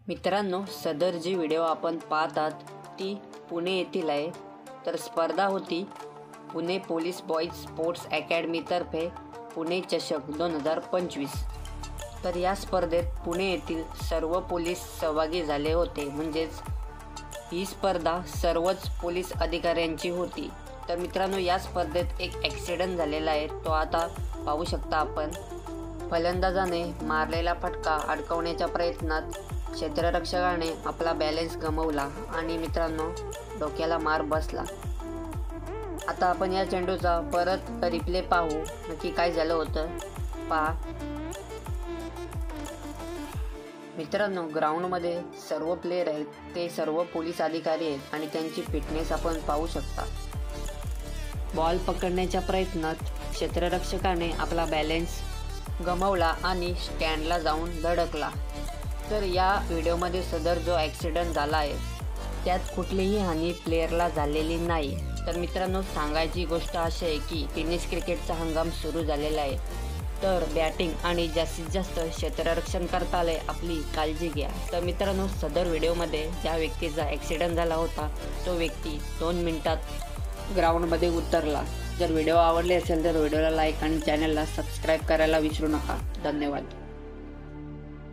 मित्रांनो, सदर जी व्हिडिओ आपण पाहतात ती पुणे येथील आहे। तर स्पर्धा होती पुणे पोलीस बॉईज स्पोर्ट्स अकॅडमीतर्फे पुणे चषक 2025। तर या स्पर्धेत पुणे येथील सर्व पोलीस सहभागी झाले होते, म्हणजेच ही स्पर्धा सर्वच पोलीस अधिकाऱ्यांची होती। तर मित्रांनो, या स्पर्धेत एक ॲक्सिडेंट झालेला आहे, तो आता पाहू शकता आपण। फलंदाजाने मारलेला फटका अडकवण्याच्या प्रयत्नात क्षेत्ररक्षकाने आपला बॅलेन्स गमावला आणि मित्रांनो डोक्याला मार बसला। आता आपण या चेंडूचा परत रिप्ले पाहू, नक्की काय झालं होतं पहा। मित्रांनो, ग्राउंडमध्ये सर्व प्लेयर आहेत, ते सर्व पोलीस अधिकारी आहेत आणि त्यांची फिटनेस आपण पाहू शकता। बॉल पकडण्याच्या प्रयत्नात क्षेत्ररक्षकाने आपला बॅलेन्स गमावला आणि स्टँडला जाऊन धडकला। तर या व्हिडिओमध्ये सदर जो ॲक्सिडेंट झाला आहे त्यात कुठलीही हानी प्लेयरला झालेली नाही। तर मित्रांनो, सांगायची गोष्ट अशी आहे की टेनिस क्रिकेटचा हंगाम सुरू झालेला आहे, तर बॅटिंग आणि जास्तीत जास्त क्षेत्ररक्षण करताले आपली काळजी घ्या। तर मित्रांनो, सदर व्हिडिओमध्ये ज्या व्यक्तीचा ॲक्सिडेंट झाला होता तो व्यक्ती 2 मिनिटात ग्राउंडमध्ये उतरला। जर व्हिडिओ आवडले असेल तर व्हिडिओला लाईक आणि चॅनलला सबस्क्राईब करायला विसरू नका। धन्यवाद।